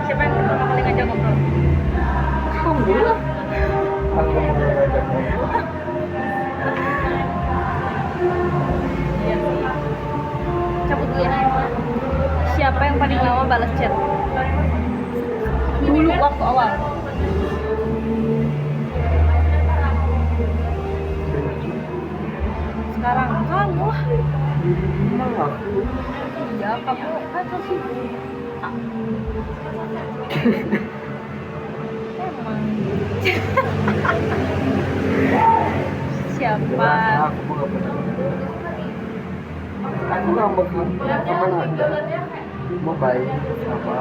Siapa yang pertama kali ngajak ngobrol? Alhamdulillah. Alhamdulillah ngajak ngobrol. Iya sih. Cabut dulu ya. Siapa yang paling lama balas chat? Dulu waktu awal. Sekarang kamu lah. Emang aku Iya, kamu kan sih. Emang. Siapa? aku mau nggak pernah. Aku nggak bakal kemana aja. Mau baik apa?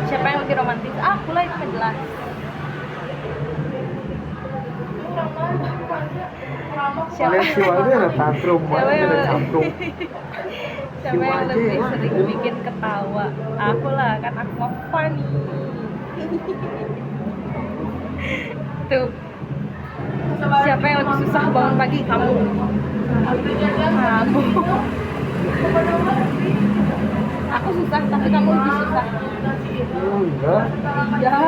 Siapa yang lebih romantis? Aku lah, itu mah jelas. Kalian siwalnya ada tantrum, Siapa yang ada camprum. Siapa yang lebih sering bikin ketawa? Aku lah, kan aku mah funny. Tuh. Siapa yang lebih susah bangun pagi? Kamu. Kamu. Aku susah, tapi kamu lebih susah. Enggak. Iya.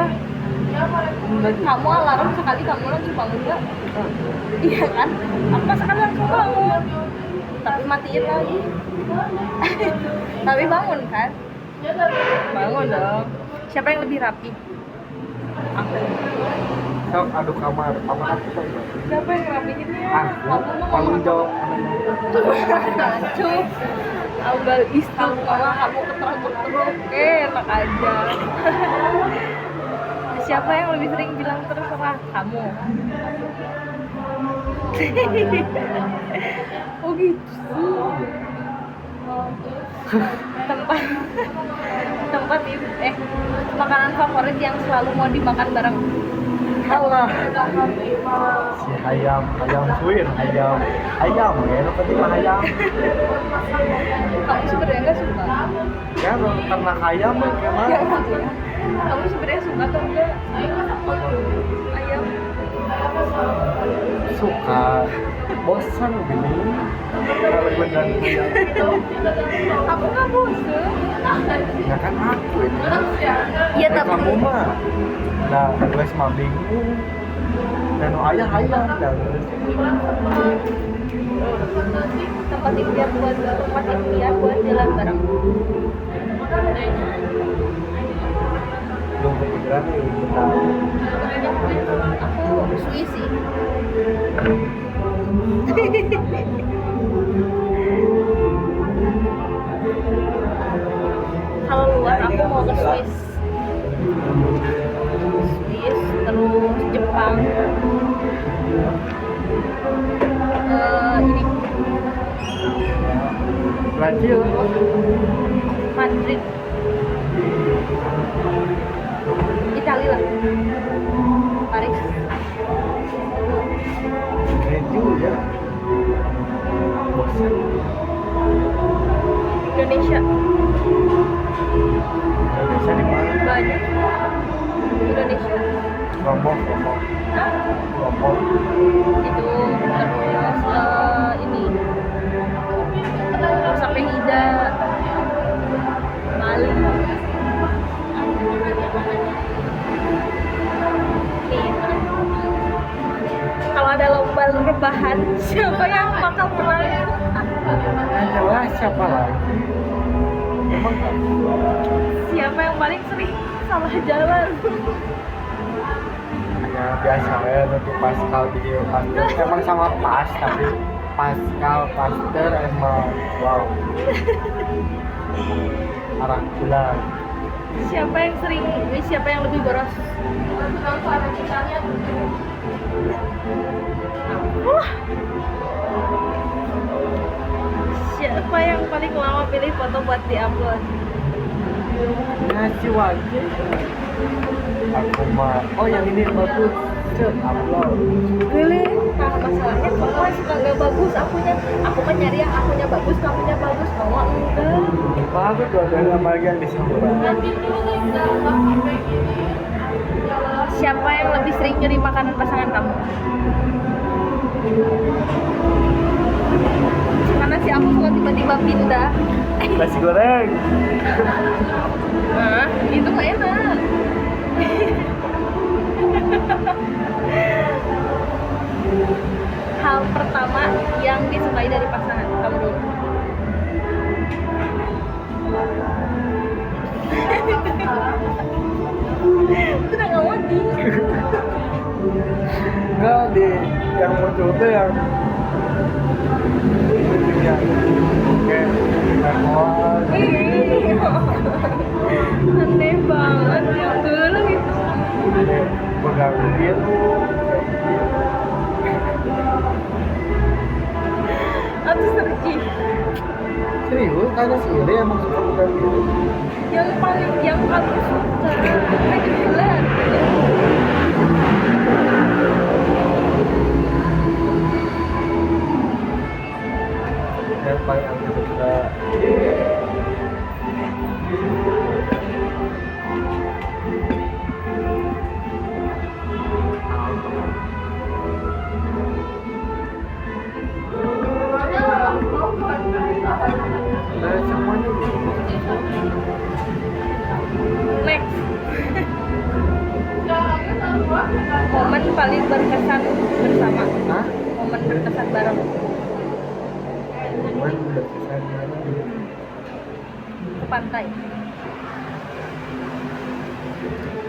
Kamu alarm sekali kamu langsung bangun nggak? Iya kan? Aku pas sekali langsung bangun. Tapi matiin lagi. Tapi bangun kan? Bangun dong. Siapa yang lebih rapi? Aku. Sok aduk kamar aku tuh. Siapa yang rapihinnya? Aku tanggung jawab. Cuk. Abal istuk malah kamu keteruk-keteruk. Enak aja. Siapa yang lebih sering bilang terserah? Kamu. Oh gitu sih. tempat tempat itu makanan favorit yang selalu mau dimakan bareng. Kalah. Si ayam suwir, ayam ya, yang penting mah ayam. Kamu sebenarnya nggak suka? Ya, ternak ayam mah gimana? Kamu sebenarnya suka atau enggak? Ayam. Suka. Bosan gini. Kalau beneran ayam. Aku nggak bosan. Ya kan aku ini. Iya Nah, tapi kamu mah. Nah, geus mah bingung. Dan ayah dan tempat impian buat jalan bareng. belum kepikiran nih bentar. Aku Swiss sih. Kalau luar aku mau ke Swiss. Swiss terus Jepang. Ini Brazil. Madrid. Italia lah. Paris. Keju ya. Bosan. Indonesia. Indonesia di mana? Banyak. Indonesia. Lombok. Hah? Itu terus ini sampai Ida, Bali. Nih, kalau ada lomba rebahan, siapa yang bakal menang? Nah, jelas siapa lagi? Emang Siapa yang paling sering salah jalan? ya biasa ya nanti Pascal video Pascal emang sama pas tapi Pascal Pasteur emang wow arah bulan. Siapa yang lebih boros? Wah. Siapa yang paling lama pilih foto buat diupload? Ngasih wajib aku mah yang ini bagus upload Pilih. Nah masalahnya kamu suka gak bagus, aku mah nyari yang akunya bagus, kamunya bagus, kamu enggak. bagus tuh ada apalagi yang disambar. Siapa yang lebih sering nyuri makanan pasangan kamu? Karena si aku tiba-tiba pindah. Nasi goreng. Nah, itu mah enak. Hal pertama yang disukai dari pasangan kamu dulu. Itu udah nggak mati. Enggak di yang muncul tuh yang bentuknya kayak mewah, Aneh banget yang dulu gitu. pegang biru. Atau sergi. Serius, karena si Ire emang suka pegang biru. Yang paling suka. Lagi bulan. Yang paling aku suka semuanya Next. Momen paling berkesan bersama. Hah? Momen berkesan bareng. Cuman berkesan Ke pantai.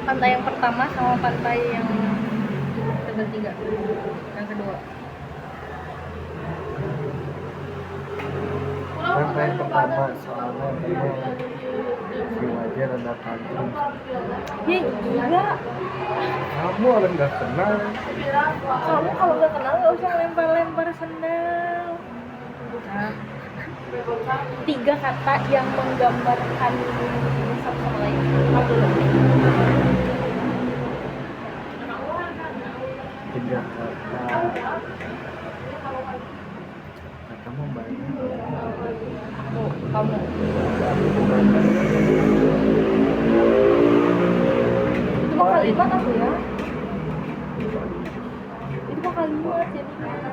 Pantai yang pertama sama pantai yang ketiga. Yang kedua. pantai pertama soalnya memang si Wajar ada tantrum. Ya enggak. Kamu orang nggak kenal. Kamu kalau nggak kenal nggak usah lempar-lempar sendal. Nah, 3 kata yang menggambarkan satu sama lain. Kamu dulu. 3 kata. Kamu banyak. Kamu. Itu mah kalimat aku ya. Itu mah kalimat jadinya.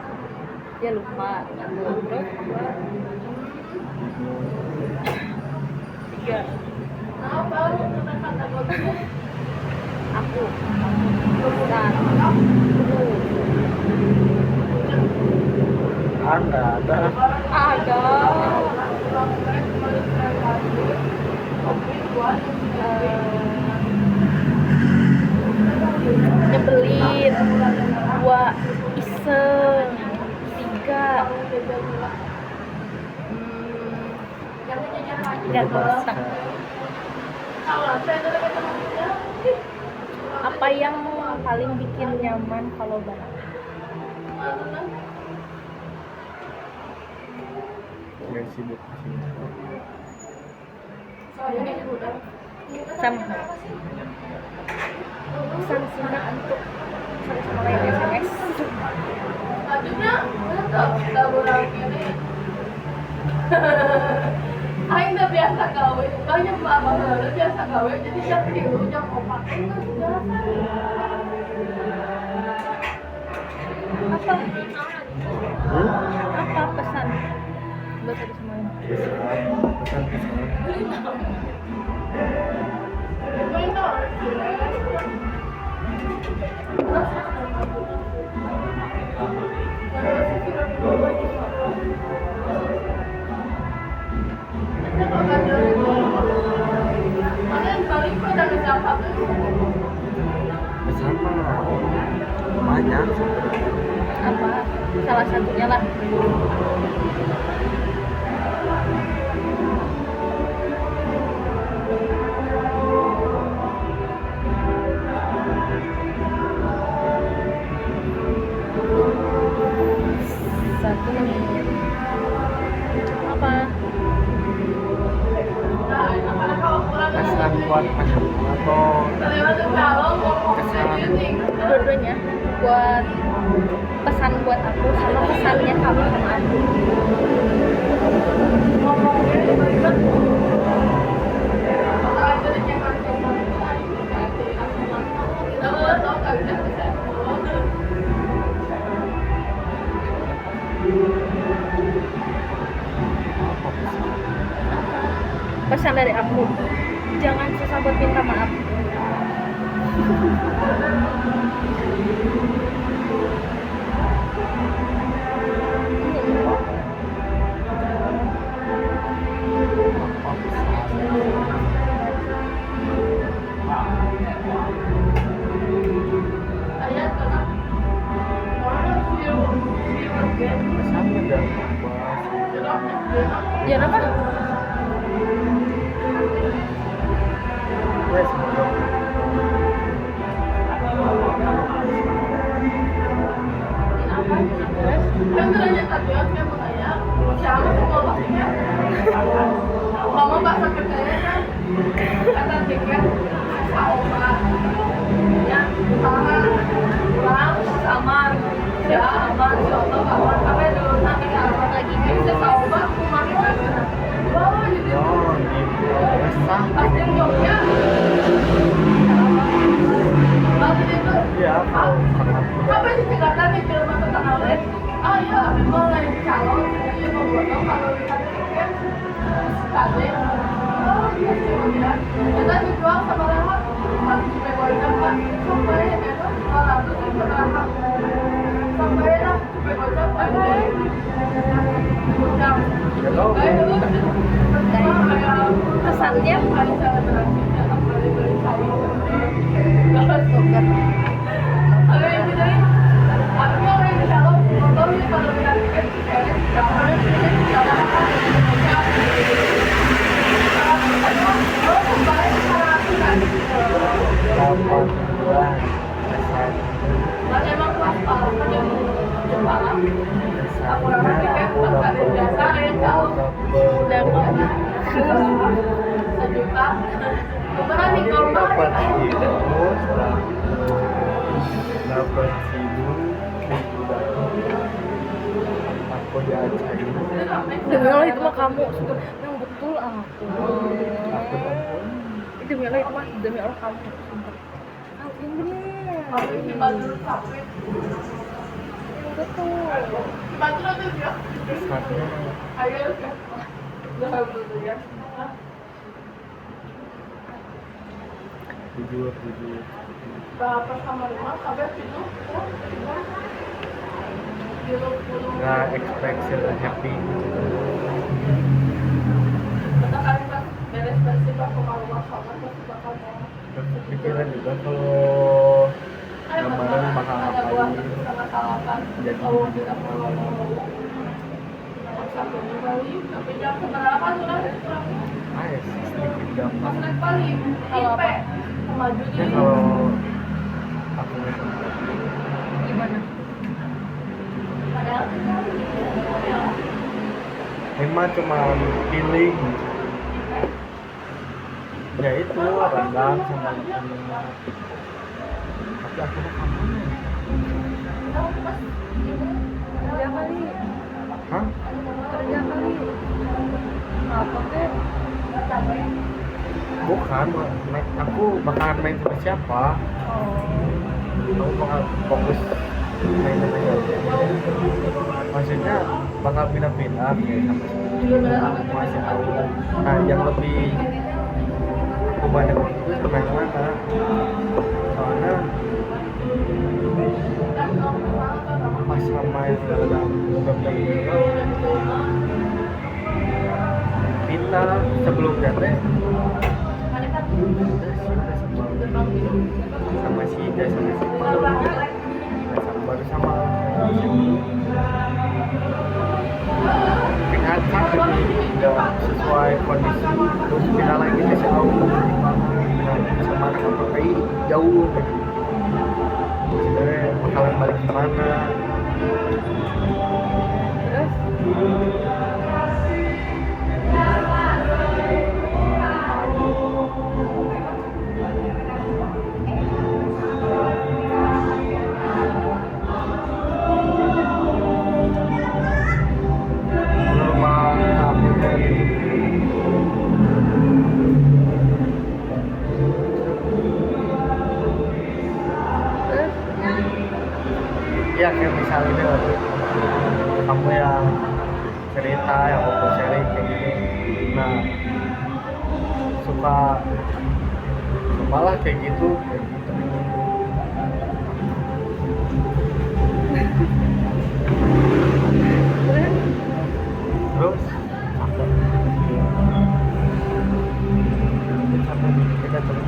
Ya lupa. Terus 3. Aku. Bukan. Nggak ada. Ada. Nyebelin. 2. Iseng. 3. Nggak bosan. Apa yang paling bikin nyaman kalau bareng? Yang sibuk sini. Sama. Pesan singkat untuk satu sama lain SMS. Aing udah biasa gawe, banyak mama udah biasa gawe, jadi jam 3 jam 4 Apa? Hmm? Apa pesan buat satu sama lain? Pesan. Pesan mah banyak. Apa? Salah satunya lah. Satu menit. Apa? Pesan buat pacarmu atau kesan Dua-duanya buat pesan buat aku sama pesannya kamu sama aku. apa pesan dari aku, jangan susah buat minta maaf. Ayah karena orang Pesannya dan bahas. Ya apa? Ya semoga kan nanya tadi saya mau tanya siapa semua pastinya mama mbak sakit saya kan kata tiket obat ya sama pulang sama ya aman insya Allah aman sampai dulu sampai aman lagi bisa obat kemarin kan wah jadi oh gitu. Resah pasti gitu. joknya pasti itu Iya, kalau sangat apa sih tingkatan di film tentang awet ah iya memang lain calon jadi membuat kalau lihat tiket sekali oh iya sih ya kita dijual sama lewat harus pegawai kan sampai itu 200 ribu rahang sampai lah pegawai apa udah sampai dulu kayak Pesannya kali cara berhasilnya kali beli sayur nggak sugar. ada yang bilang ada orang yang kalau motor ini pada bilang tiket jangan emang kelas parah kan yang parah aku rasa tiket pas ada biasa yang kalau udah sejuta beneran nih kalau dapat mahal itu dapat sidu aku diajarin Demi Allah itu mah kamu, sumpah. Yang betul aku. aku Demi Allah itu mah demi Allah kamu. Sumpah. Yang bener. kalau di Bandung capek Yang betul. di Bandung tuh ya satu ayo udah betul ya jujur berapa sama rumah sampai situ nggak expect happy kita kali pas beres bersih aku mau rumah sama terus bakal terus pikiran juga kalau gambaran bakal ngapain jadi kalau kita mau satu kali tapi jam seberapa sudah sedikit gampang pas naik kali Kalau apa? maju ya di kalau aku nggak sempat Gimana? padahal emang cuma feeling ya itu rendang sama ini tapi aku mau kamu Kerja kali. hah Kerja kali. Apa deh? bukan aku bakalan main sama siapa Oh. aku bakal fokus main sama siapa maksudnya bakal pindah-pindah ya sama masih tahu nah yang lebih kebanyakan itu sama yang mana soalnya pas sama yang kita sebelumnya teh sama si Ida sama si baru sama tingkat satu udah sesuai kondisi terus kita lagi kasih tahu sama anak pakai jauh sebenarnya bakalan balik kemana Terus normal tapi dari ya kayak misalnya kamu yang cerita yang aku sharing kayak gitu nah malah kayak gitu terus sampai kita terus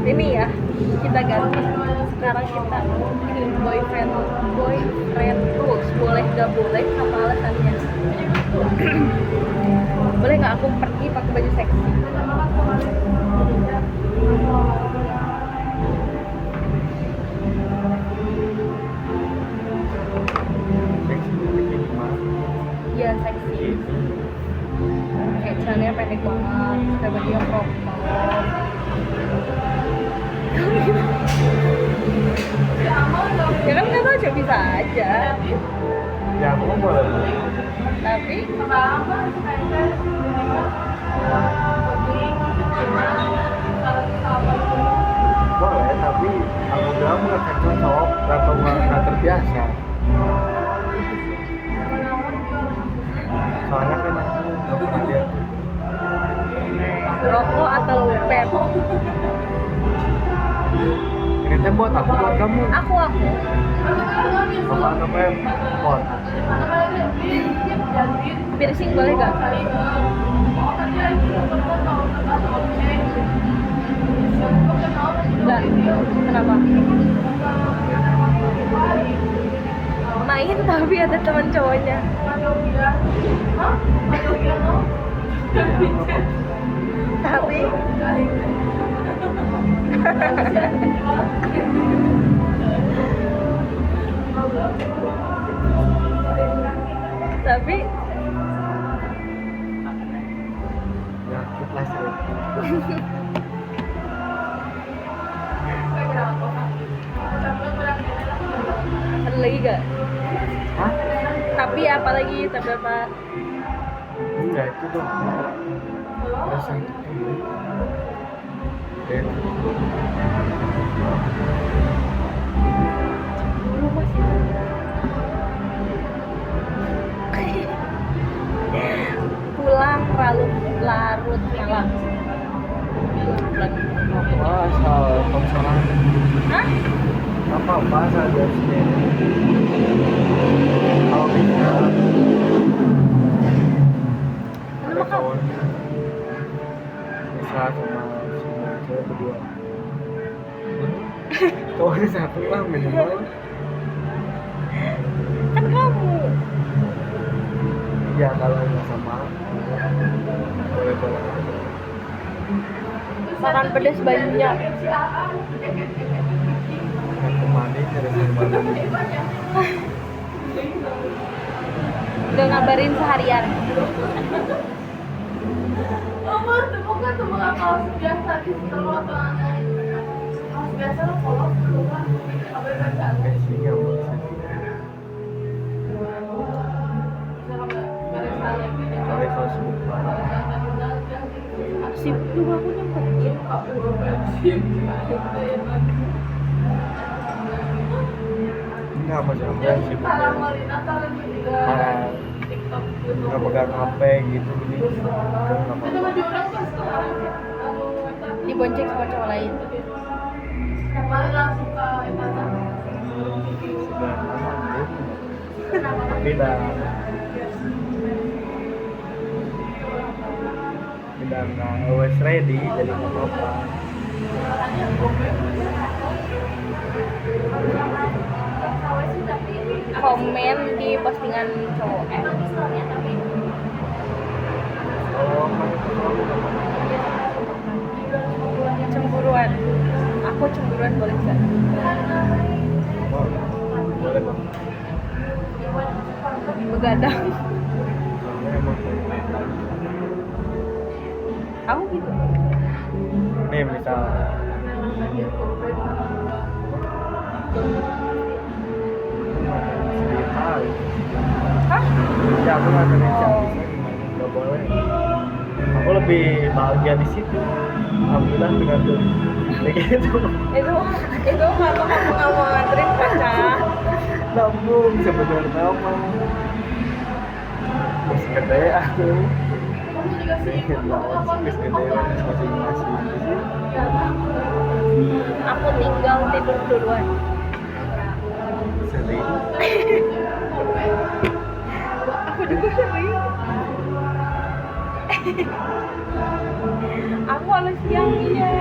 ini ya kita ganti, sekarang kita boyfriend rules, boleh gak boleh apa alasannya. Boleh nggak aku pergi pakai baju seksi? Iya seksi, kayak celananya pendek banget, kayak bajunya crop top. Ya kan nggak tahu, cuma bisa aja. ya aku boleh Tapi boleh tapi aku bilang nggak akan cocok atau nggak terbiasa soalnya kan aku nggak pernah lihat rokok atau vape? ini teh buat aku buat kamu Aku apa namanya pot piercing boleh gak? Enggak. Kenapa? Main tapi ada teman cowoknya. Tapi tapi ya ikhlas ya ada lagi gak? hah Tapi apa lagi? Tapi apa? enggak itu dong rasa Lu masih pulang larut malam. apa asal konsolan Hah? apa asal dia sini kalau bisa Lu makan? cowok bisa sama cewek berdua cowoknya satu lah minimal Kan kamu. ya kalau nggak sama boleh boleh Makan pedas banyak. aku manis ada kembali Udah ngabarin seharian. Bukan cuma kaos biasa di setelah atau kaos biasa lo polos dulu kan sampai baca isinya maksudnya kali kalau sebuah Sip juga aku nyempetin. enggak maksudnya sibuknya nggak pegang HP gitu gini kan nggak apa-apa Dibonceng sama cowok lain. langsung ke Etana. sudah lama beda beda nggak always ready jadi nggak apa-apa Komen di postingan cowok. oh kamu tahu Cemburuan. Aku cemburuan boleh nggak? oh boleh bang Begadang. soalnya emang Aku gitu. nih misal Hah? ya aku nggak kerja nggak boleh aku lebih bahagia di situ alhamdulillah dengan tuh gitu. Itu kalau kamu nggak mau nganterin pacar. Lambung sebenarnya mah masih gede aku. Bikin lawan masih gede masing-masing. Aku tinggal tidur duluan. Sering. Aku juga sering. Aku harus siang iya.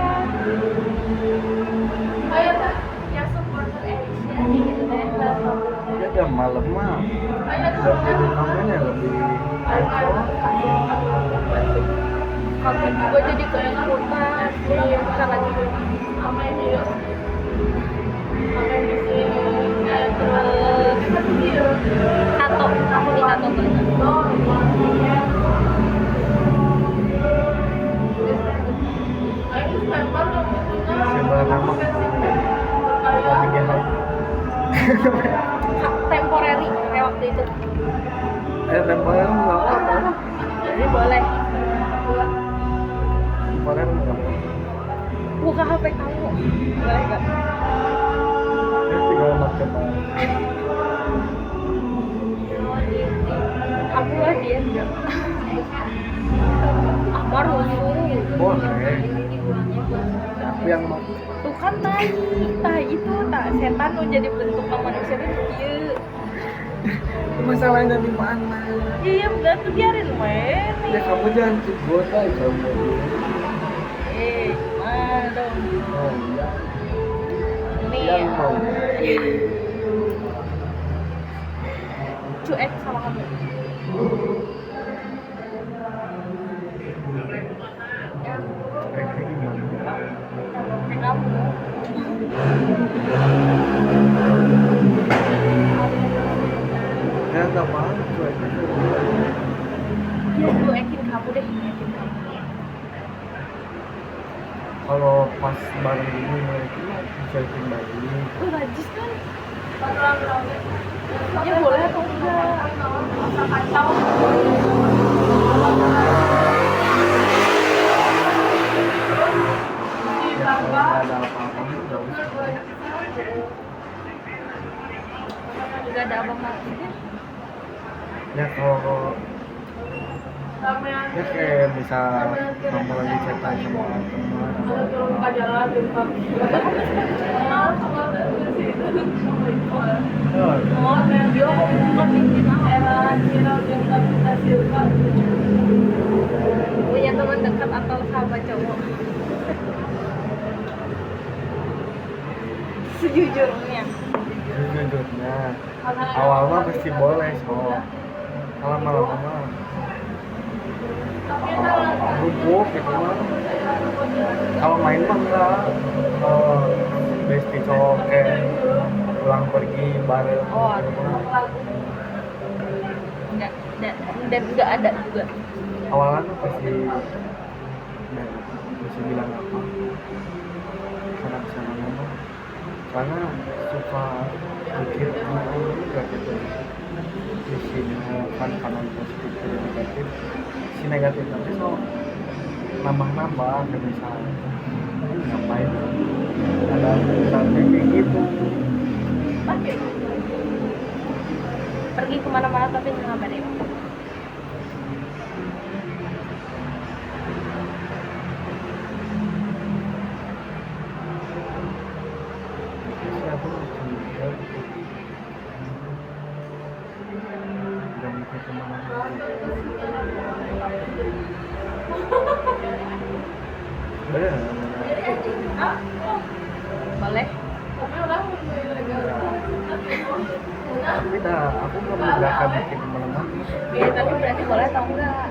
Kayak yang supporter Asia gitu deh. Ya udah malam mah. Dan tidur kamunya lebih Kamu juga jadi keikutan. Iya, kita lagi. Sama ini yuk. Sama yang di sini. Tato, aku di tato banget. sebenarnya mah bikin Temporary kayak waktu itu. temporer nggak apa-apa. Jadi boleh. Temporer nggak apa-apa. Buka HP kamu. Boleh nggak? Ini tinggal macam Aku lah dia enggak. Amar rusuh. boleh. Aku yang mau Tuh kan tai itu setan mau jadi bentuk manusia itu dia. masalahnya di mana? Iya udah tuh biarin main. Ya kamu jangan cibot aja kamu. Mana dong? Oh iya. Nih. Yang mau. Cuek sama kamu. Kayak gimana? Kayak kamu. Ya nggak apa-apa cuek aja. Dia cuekin kamu deh. Cuekin kamu. Kalau pas bareng ini itu cuekin bayi. Rajis kan? Ya boleh atau enggak? Kacau. Nggak ada apa-apa nggak usah. Udah ada abang lagi kan? Ya kalau ya kayak bisa kamu lagi chatan sama teman. Oh, dia kok bukan bikin punya teman dekat atau sahabat cowok? Sejujurnya. Sejujurnya awalnya pasti boleh so kalau lama-lama rumpuk gitu mah kalau main mah enggak besti cowok kayak pulang pergi bareng Oh, gitu mah. enggak, dan enggak ada juga. Awalnya tuh pasti ya, pasti bilang apa sana-sana ngomong karena suka mikir juga gitu di sini kan kanan positif dan negatif si negatif nanti so nambah-nambah kayak misalnya ngapain ada kayak gitu Pergi kemana-mana tapi nggak ngabarin. siapa juga udah mikir kemana-mana bener Boleh? tapi dah aku nggak akan mikir kemana-mana Iya, tapi berarti boleh atau enggak?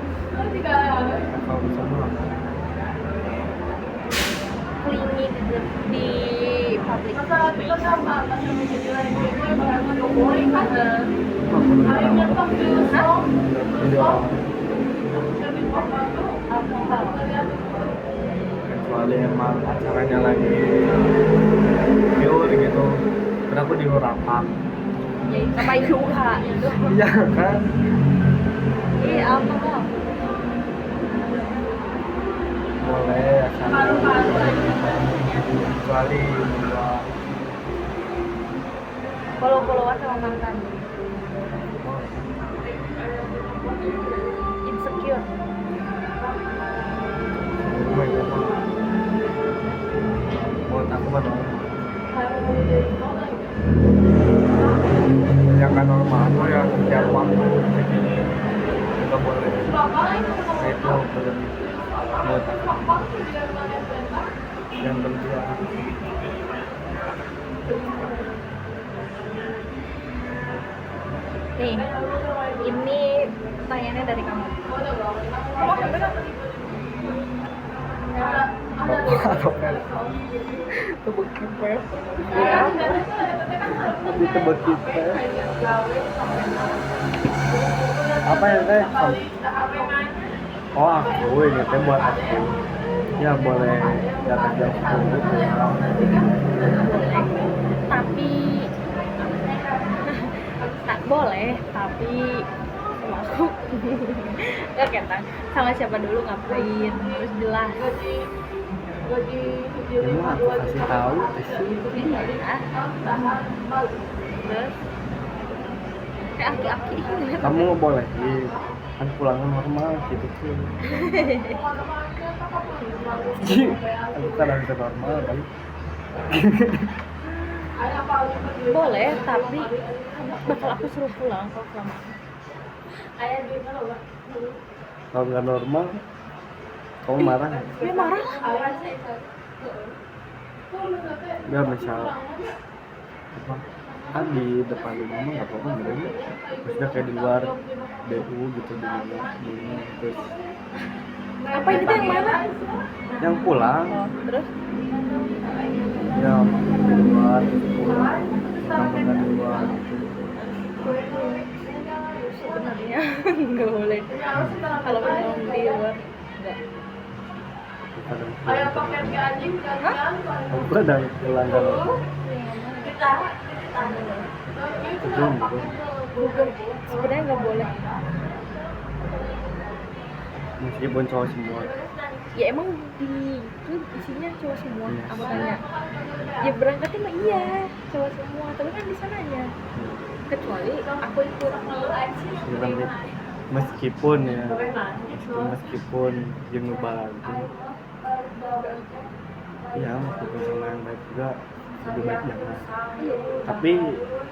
kalau bisa mah Klinik di public Masa kita sama jadi lagi gue bakal ngomongin kan. Hari nyetok di Usong. jadi orang kecuali emang acaranya lagi pure gitu kenapa di rapak Ya, sama juga itu. iya kan Iya, apa kok? boleh asal kecuali berdua. Follow-followan sama mantan. Insecure. Gue memang buat aku kan yang kan normal tuh yang tiap waktu begini nggak boleh. Nah, itu berlebih buat aku yang berlebihan. Nih, ini pertanyaannya dari kamu. Bapak atau kan tebak kiper di tebak kiper apa yang teh oh aku ini teh buat aku ya boleh di atas jam 10 pulang. Tapi tak boleh, tapi sama aku gak ketang sama siapa dulu ngapain terus jelas. Emang aku kasih tahu sih Iya. Terus kayak aki-aki kamu nggak boleh kan pulangan normal gitu tuh. Aku kan harus normal balik. boleh, tapi bakal aku suruh pulang kalau kelamaan. Kalau nggak normal kamu marah nggak? Ya marah lah. Ya misal apa kan di depan rumah mah nggak apa-apa nggak, maksudnya kayak di luar BU gitu di rumah terus Apa ini tuh yang mana? yang pulang Oh, terus ya di luar terus pulang nongkrong di luar gitu. sebenarnya nggak boleh. Kalau minum di luar nggak. Kadang Ayo pulang pakai ke anjing kan? aku ada pulang kan sebelum gitu Sebenarnya nggak boleh. meskipun cowok semua. Ya emang di itu isinya cowok semua. Iya. Aku tanya. Ya berangkatnya mah iya cowok semua, tapi kan di sananya. Kecuali aku ikut. Ya, tapi meskipun meskipun yang ngebal lagi ya meskipun sama yang baik juga lebih baik jangan, tapi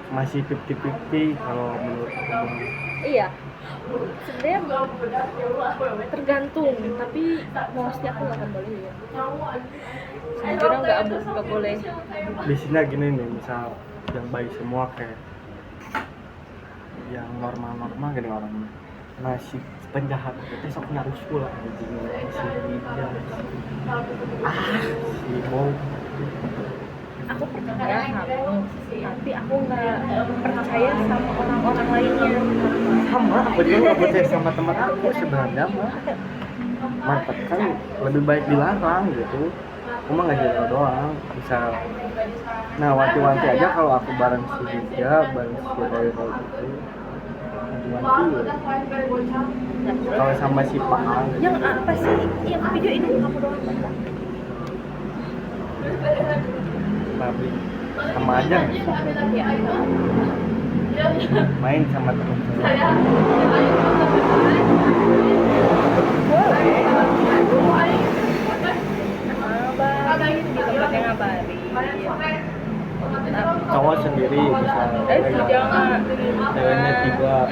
masih 50-50 kalau menurut aku. Iya. Sebenarnya tergantung, tapi mostly aku nggak akan boleh ya. Sebenarnya nggak boleh. Di sini gini nih, misal yang baik semua kayak yang normal-normal gini orangnya, nah si penjahat itu sok nyarus pula anjing si dia si bau. Aku percaya kamu, tapi aku nggak percaya sama orang-orang lainnya. Sama aku juga nggak percaya sama teman aku sebenarnya mah, mantap kan lebih baik dilarang gitu. Aku mah nggak jadi doang bisa. Nah wanti-wanti aja kalau aku bareng si dia bareng si Roy gitu wanti kalau sama si Paang Yang apa sih? Yang video ini kamu doang baca. tapi sama aja Ya. main sama temen saya. Ngabarin di tempatnya ngabarin. Cowok sendiri bisa Jangan. ceweknya 3.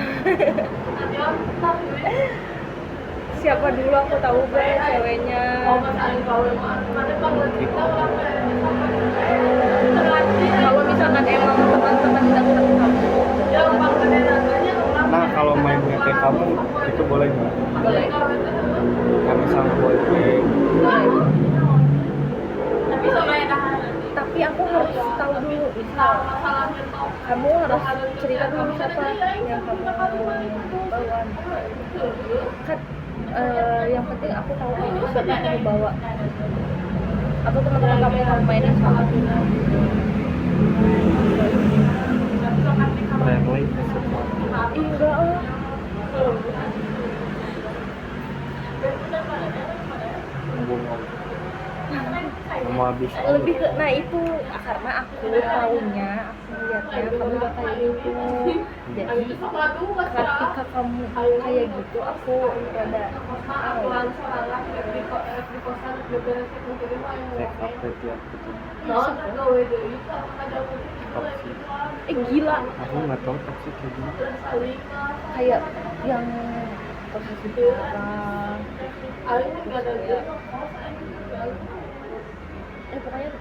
Siapa dulu aku tahu guys ceweknya. Kalau misalkan emang teman-teman dekat kamu, Nah kalau mainnya kayak kamu itu boleh nggak? boleh. Kami sama boyfriend. Tapi aku harus tahu dulu misal kamu harus cerita dulu siapa yang kamu bawa kan yang penting aku tahu dulu siapa yang kamu bawa atau teman-teman kamu yang kamu mainin sama Friendly semua. enggak lah Ngomong mau habis lebih ke nah itu karena aku taunya aku lihatnya kamu gak kayak gitu jadi ketika kamu kayak gitu aku rada check up tiap gitu toksik gila aku nggak tahu toksik kayak gini kayak yang posisi parah pokoknya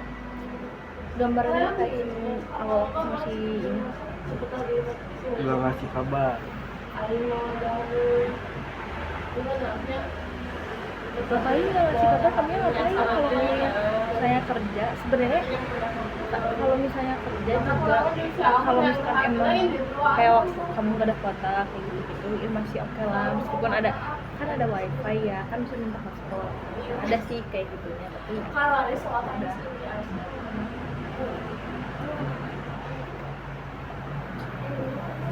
gambarannya kayak ini awal masih ini nggak ngasih kabar ngapain nggak ngasih kabar kamu ngapain kalau misalnya saya kerja sebenarnya kalau misalnya kerja juga kalau misalkan emang kayak waktu kamu gak ada kuota kayak gitu ya masih oke lah meskipun ada kan ada wifi ya kan bisa minta hotspot ada sih kayak gitunya tapi ada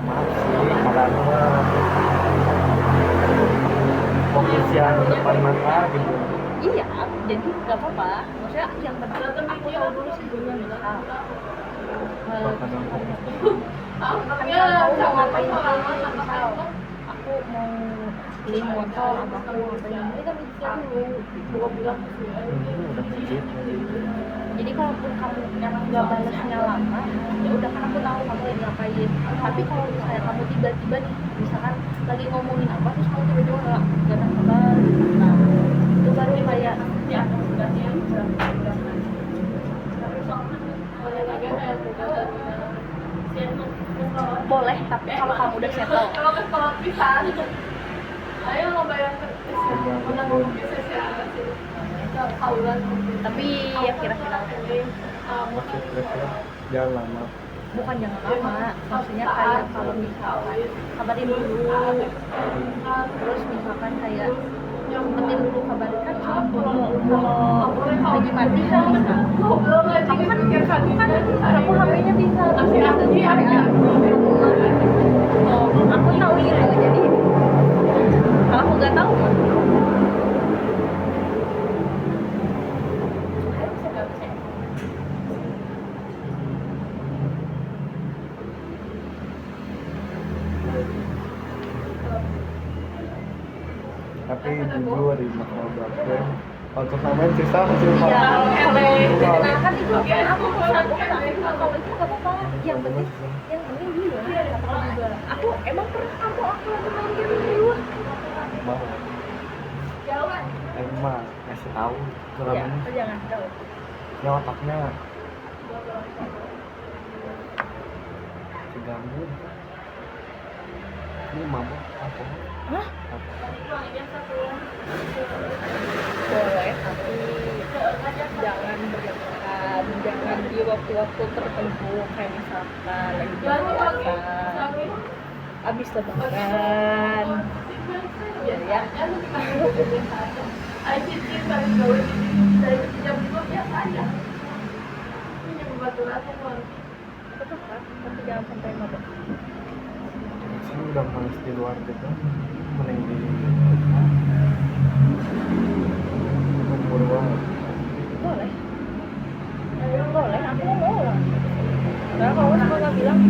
maaf sih karena fokus yang depan mata gitu iya jadi nggak apa-apa maksudnya yang penting aku tahu dulu sebelumnya misal kadang fokus aku mau ngapain sih misal aku mau beli motor atau aku mau ngapain ini kan mikir dulu udah mikir jadi kalaupun kamu nggak balasnya lama ya udah kan aku tahu kamu lagi ngapain tapi kalau misalnya kamu tiba-tiba nih misalkan lagi ngomongin apa terus kamu tiba-tiba nggak ada kabar nah itu baru kayak ya boleh tapi kalau kamu udah settle kalau pisan ayo lo bayar udah ngomong bisnis ya kaulan tapi ya kira-kira maksud kira-kira jangan lama bukan jangan lama maksudnya kayak kalau misalkan kabarin dulu terus misalkan kayak sempetin dulu kabarin kan kalau lagi mandi kan bisa kamu kan kamu HP-nya bisa aku tahu itu jadi kalau aku nggak tahu mah tapi jujur di masalah belakang untuk sampean cerita masih iya kalau Wow. kan itu kan aku kalau itu nggak apa-apa yang penting dulu aku emang pernah aku lagi main game dulu mau emang ngasih tahu ke ya kamu jangan tahu ya otaknya diganggu ini mabuk apa hah apa boleh tapi jangan berlebihan jangan di waktu-waktu tertentu kayak misalkan lagi jam makan habis lebaran ya tapi jangan sampai mabuk sini udah males di luar gitu mending di umur banget boleh aku mau lah karena kalau aku nggak bilang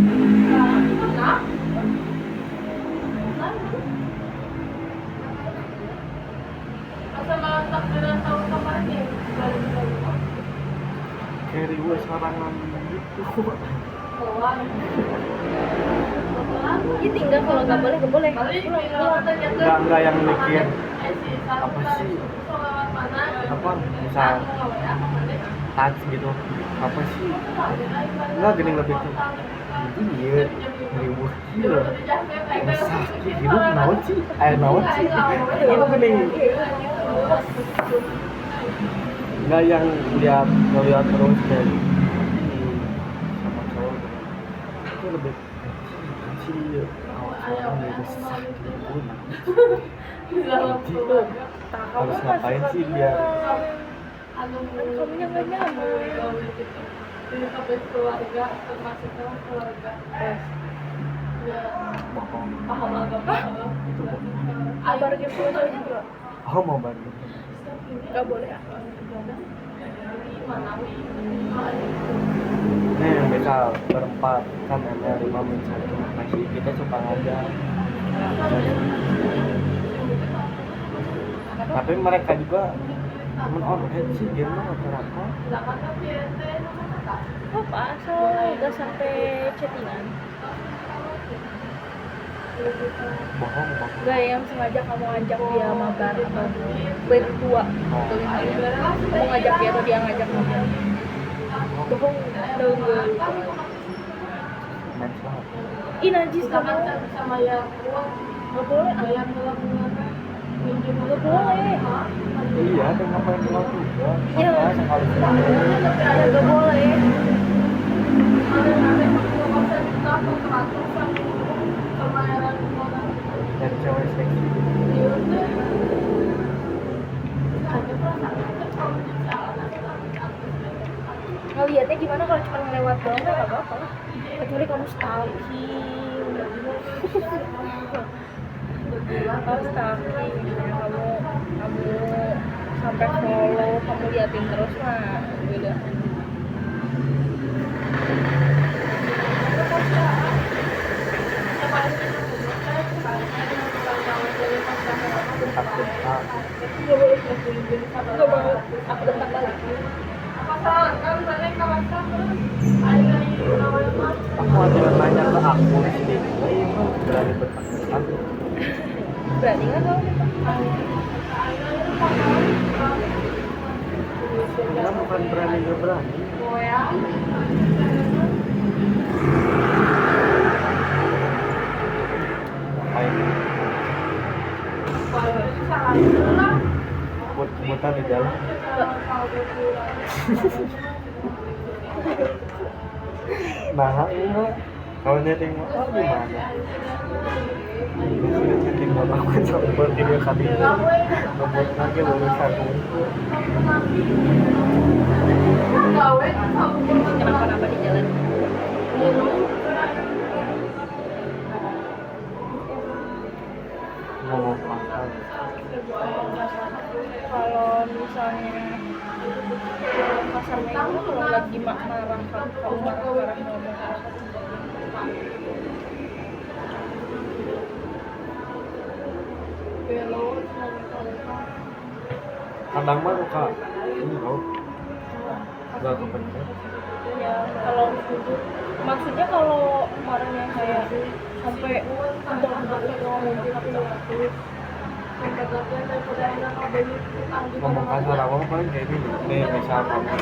kayak gue serangan gitu ya tinggal kalau nggak boleh pulang nggak yang mikir apa sih apa misal touch gitu apa sih nggak gini lebih ke iya ribut iya sakit hidup naon sih naon sih itu gini nggak yang ngeliat terus kayak sama cowok itu lebih sih orang lebih sakit gitu harus ngapain sih biar kamunya nggak nyaman keluarga termasuk keluarga bohong paham agak itu bohong kabar game juga oh mau balik nggak boleh apa Nih misal berempat kan ada 5 min 1 masih kita coba ngajak. Tapi mereka juga temen online sih game rata-rata. Apa asal udah sampai chattingan? Bohong. Gak yang sengaja kamu ajak dia mabar atau berdua atau misalnya kamu ngajak dia atau dia ngajak kamu? Bohong dong. Match banget. Ih najis kamu. sama yang Gak boleh. bayar dalam Gak boleh. Iya, ada ngapain pulang juga. Iya. Sama sekali. Ya gak boleh. Dan cewek seksi. Ngeliatnya gimana kalau cuma ngelewat doang gak apa-apa lah. Kecuali kamu stalking. Kamu stalking misalnya kamu sampai follow, kamu liatin terus mah beda. Bentak-bentak. Gak mau aku bentak balik. Aku ada yang nanya ke aku di sini. Berani bentak-bentak. Berani nggak kamu bentak? Kita bukan berani nggak berani. Ngapain? Buat-buatan di jalan. Nah, enggak. Kalau netting motor gimana? Biasanya netting motor aku sampai 3 kali. Ngebuat lagi lulusan. Kenapa-napa di jalan? Ngomong pasal. Kalau misalnya kasarnya itu kalau lagi marah kamu marah ngomong kasar. Kadang mah suka ini loh. Gak kepencet. Ya kalau maksudnya kalau marahnya kayak sampai Ngomong kasar aku paling kayak gini. Nih misal kamu,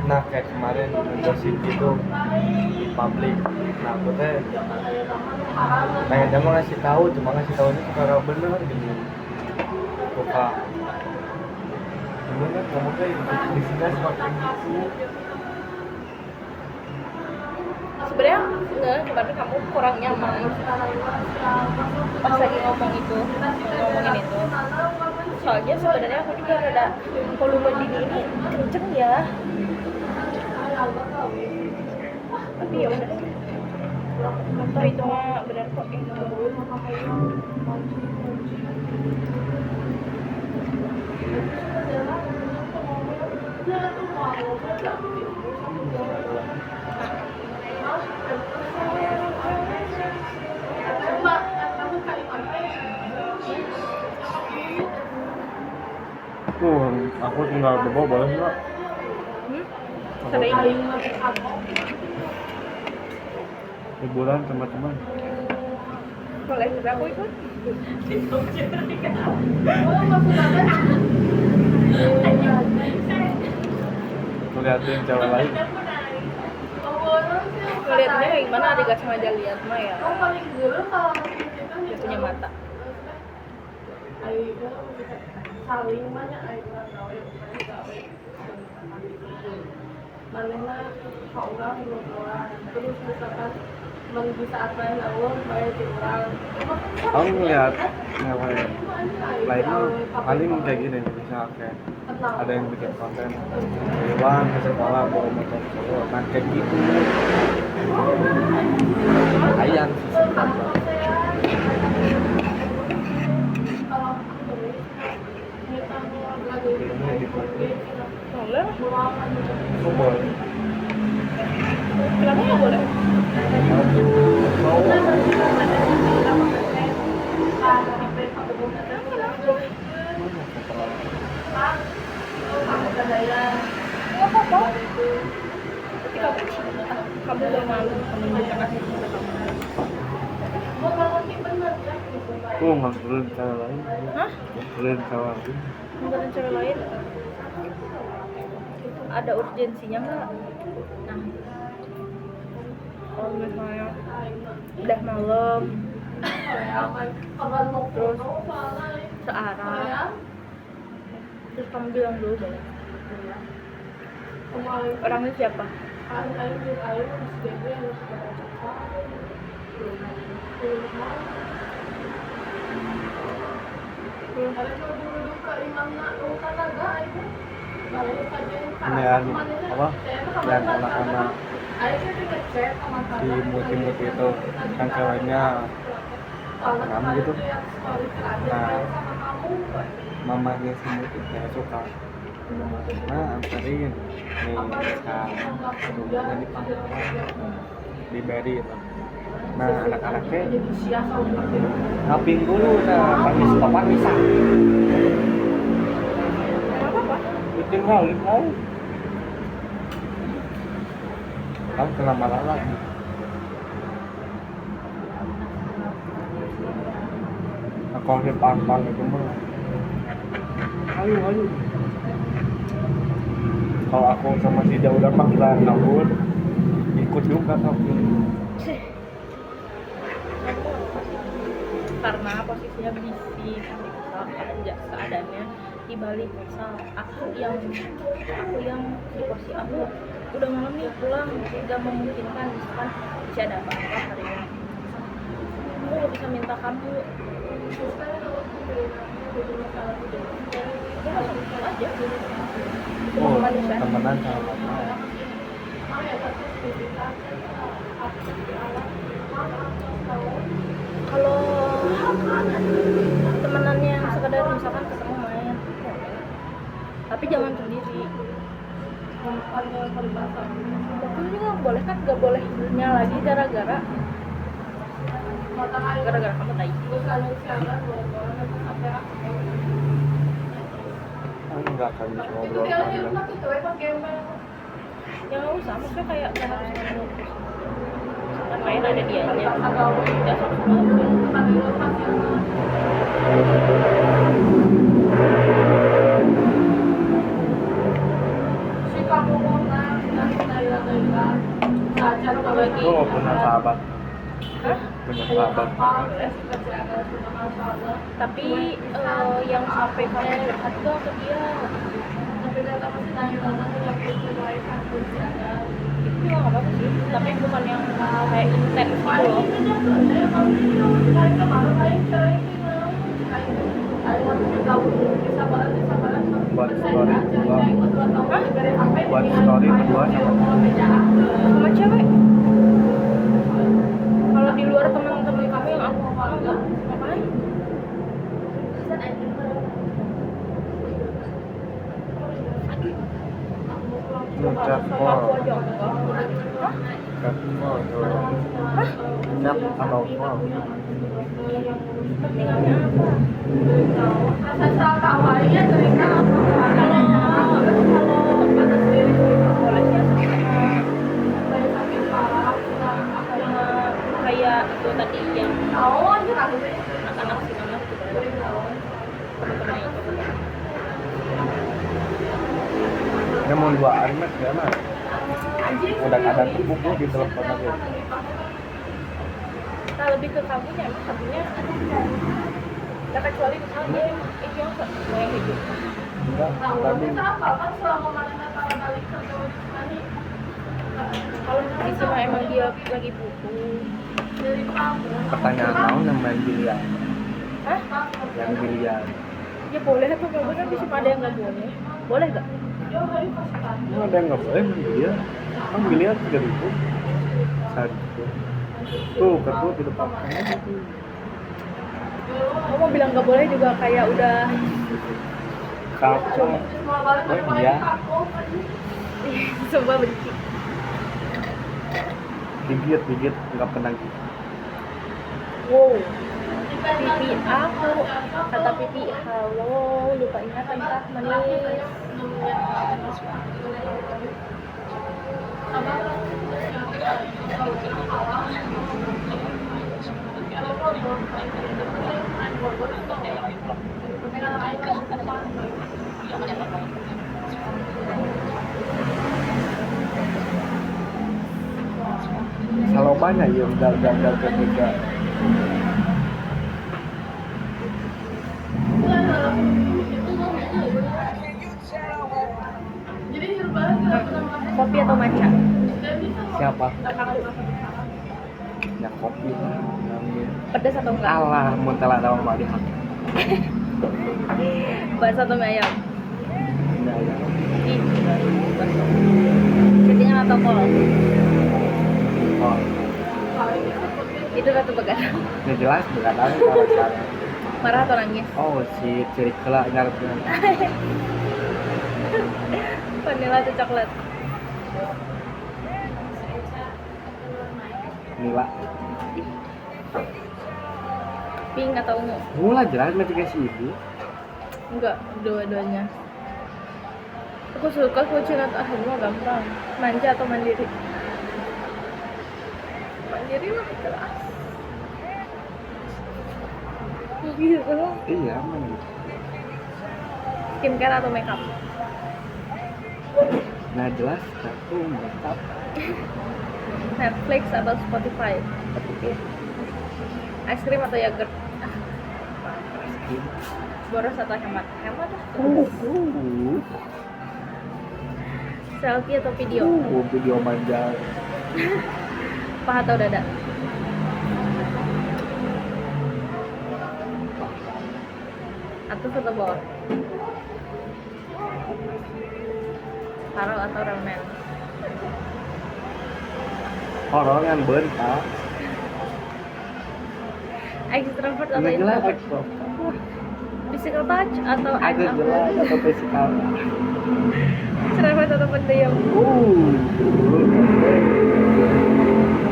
nah kayak kemarin ngegosip gitu di publik. Nah aku teh pengennya mau ngasih tahu, cuma ngasih tahunya suka bener gitu. Suka gimana kamu kayak di sini seperti itu. sebenarnya enggak, tapi kamu kurang nyaman pas lagi ngomongin itu. Soalnya sebenarnya aku juga rada volume dini ini kenceng ya, tapi ya udah atau itu mah benar kok Aku tinggal bebo boleh nggak? sering Liburan sama teman. boleh, tapi aku ikut. Ngeliatin cewek lain. Ngeliatnya kayak gimana, adik sengaja lihat mah ya paling dulu kalau dia punya mata. saling banyak manehna orang terus misalkan di saat main awal bayar di orang Aku ngeliat cewek lain mah paling kayak gini, misal kayak ada yang bikin konten hewan ke sekolah bawa motor solo, nah kayak gitu ayam sih sebenarnya. Filmnya gitu. Boleh. Oh, boleh. Kenapa nggak boleh? Mau Nggak apa-apa. Berarti kamu gak malu menunjukkan kasih cinta kamu. aku nganterin cewek lain. Hah? Nganterin cewek lain. Ninggalin cewek lain? Ada urgensinya nggak? Nah, kalau misalnya udah malam, terus searah, terus kamu bilang dulu boleh. Orangnya siapa? Ini yang apa? Yang anak-anak si muti-muti itu kan ceweknya kamu gitu. Nah, mamanya si muti kayak suka. Nah, anterin nih misal rumahnya di Pangkalan di Beri itu. Nah, anak-anaknya ngaping dulu nah panis papan bisa. Nggak apa-apa. Tinggal mau. Kamu kena marah lagi. Nah, kalau di Pangkalan itu mah ayo. Kalau aku sama si Dia udah panggilan namun ikut juga tapi Karena posisinya bisik, misal aja keadaannya dibalik misal aku yang di posisi aku udah malam nih pulang gak memungkinkan misalkan bisa ada apa-apa hari ini aku gak bisa minta kamu aku langsung aja itu oh manusia. temenan sama mama. Kalau temenannya yang sekedar misalkan ketemu main tapi jangan sendiri itu juga boleh kan gak bolehnya lagi gara-gara kamu tai Enggak akan bisa ngobrol panjang. ya nggak usah maksudnya kayak gak harus ketemu terus kan main ada dianya ya Lu nggak punya sahabat? hah? Punya sahabat? Tapi yang sampai kamu curhat gak ke dia itu juga gak apa-apa sih tapi bukan yang kayak intens gitu loh Buat story berdua. Buat story berdua sama cewek kalau di luar teman-teman kamu yang aku anggap ngapain Chat sama call. aku aja enggak hah? Chat call. Hah? Chat atau call. Kepentingannya apa? Boleh sih sama kayak itu tadi yang anak-anak si mama itu teman-teman itu Ini mau duaan mas ya mas. Udah ada buku di telepon aja. nah lebih ke kamunya emang kamunya nah kecuali misalnya itu yang hidup Enggak, tadi kalau di sini emang dia lagi butuh pertanyaan kamu yang main biliar. hah? Yang biliar. Ya boleh atau nggak boleh kan di sini ada yang nggak boleh nggak? Emang ada yang nggak boleh main biliar? Kan biliar 3.000. Satu. Tuh, kartu di depan kamu itu. Kamu mau bilang nggak boleh juga kayak udah Kamu. Semua balik Oh, pakai iya. kaku. Sumpah benci. Gigit nggak pernah gigit. Wow. Pipi aku, kata pipi, halo, lupa ingatan kah manis. Kalau banyak yang gagal ketiga. Jadi banget nggak pernah makan. Kopi atau matcha? Siapa? Aku. Ya kopi lah. Pedas atau enggak? Alah, mun telah daun mau dihak. Bakso atau mie ayam? Ya, ya. Ih, bakso. Ketingan atau kol? Oh, Itu batu begadang. ini jelas begadang kalau cara. Marah atau nangis? Oh, si ciri kelak ngarepnya. Vanilla atau coklat? Nila. Pink atau ungu? Mula jelas mati si ibu. Enggak, dua-duanya. Aku suka kucing atau semua gampang. Manja atau mandiri? Mandiri mah kelas. Gitu. Iya, mandi. Skincare atau makeup? Nah jelas aku mantap. Netflix atau Spotify? Es krim atau yogurt? Boros atau hemat? Hemat lah. Selfie atau video? Video manja. Paha atau dada? Atas atau bawah? Taro atau ramen? Orang yang bentak. Extrovert atau Nggak jelas introvert? ekspor. Physical touch atau act Agak of jelas atau physical. Extrovert atau pendiam?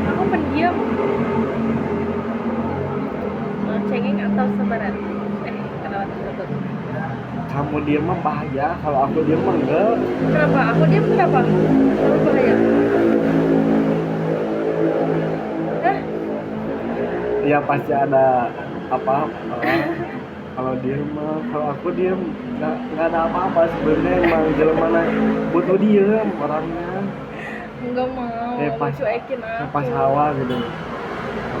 Aku pendiam. Cengeng atau sabaran? Kenapa tersebut? Kamu diem mah bahaya, kalau aku diem mah enggak. Kenapa? Aku diam kenapa? Terlalu bahaya. Hah? Ya pasti ada apa? Kalau diem mah, kalau aku diem nggak ada apa-apa sebenarnya, emang jelema butuh diem orangnya. Enggak mau. Pas Cuekin aku. pas hawa gitu.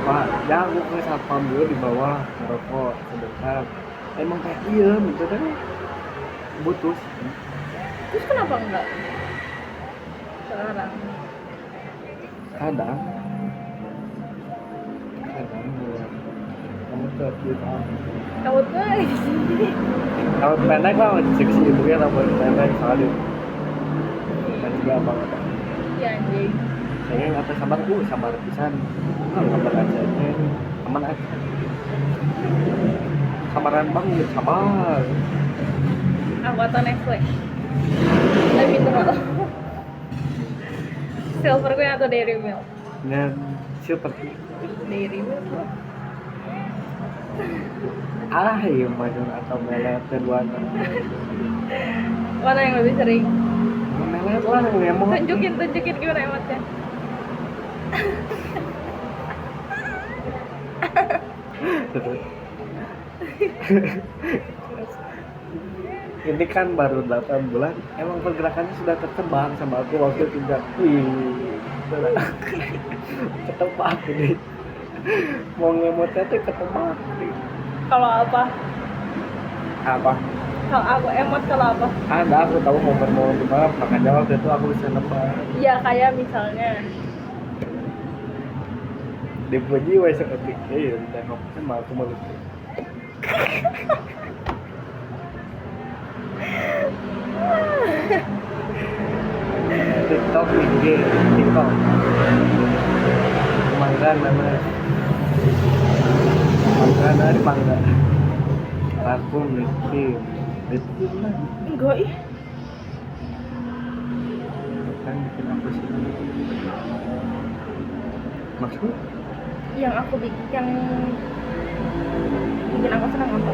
Apa? Ya aku ke satpam dulu di bawah ngerokok sebentar. Emang kayak diem gitu kan? Butuh. Terus kenapa enggak? Sekarang. Kadang kamu tuh gitu. Kamu tuh di sini. Kalau pendek lah seksi ibu ya, kalau pendek sekali. Dan juga apa? Ya anjing. Saya nggak sabar sabar pisan. Sabar aja aman aja. Sabaran banget, sabar. Aku atau Netflix? Tapi terlalu. Silver Queen atau Dairy Milk? Dan seperti Dairy Milk. iya macam atau melet keduanya. Mana yang lebih sering? Melet lah emang. Tunjukin gimana emotnya. Ini kan baru 8 bulan, emang pergerakannya sudah tertebak sama aku waktu itu juga. Ketebak ini. Mau ngemotnya tuh ketebak. Kalau apa? Apa? Kalau aku emot kalau apa? Ada, aku tahu mau gimana, makanya waktu itu aku bisa nebak. Ya kayak misalnya. Dipuji wes seketik, tengoknya mah aku malu. TikTok, IG, TikTok. Mangga namanya. Mangga dari mangga. Aku miskin. itu lagi Enggak ih. kan bikin apa sih maksud Yang aku bikin aku senang apa?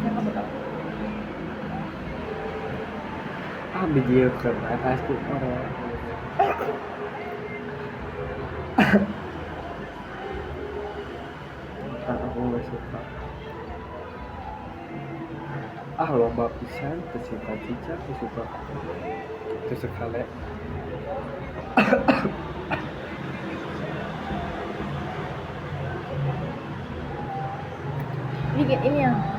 Yang kamu tahu? video ke atas tuh orang kan aku nggak suka lomba pisan kesuka cicak kesuka kesekale Bikin ini ya.